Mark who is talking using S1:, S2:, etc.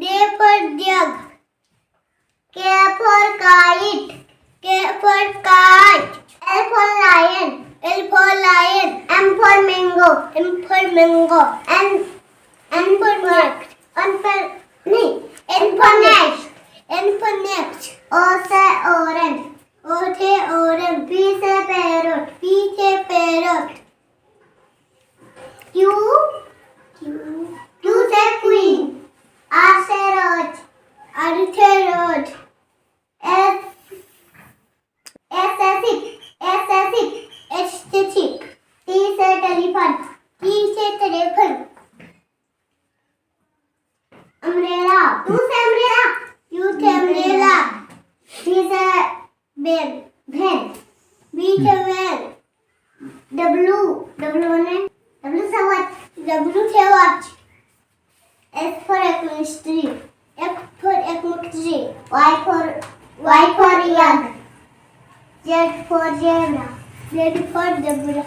S1: D for jug. K for kite. K for kite. L for lion. L for lion. M for mango. M for mango. N for next. N for next. N for next. O से orange. O से orange. P से parrot. P से parrot. Q से queen. R से rose. R से rose. S से sheep. S से sheep. H से sheep. T से telephant. T से telephant. Umbrella. U से umbrella. U से umbrella. V से van. V से van. W से watch. W से watch. S for Xmas tree. X for Xmas tree. Y for yak. Z for zebra. Z for zebra.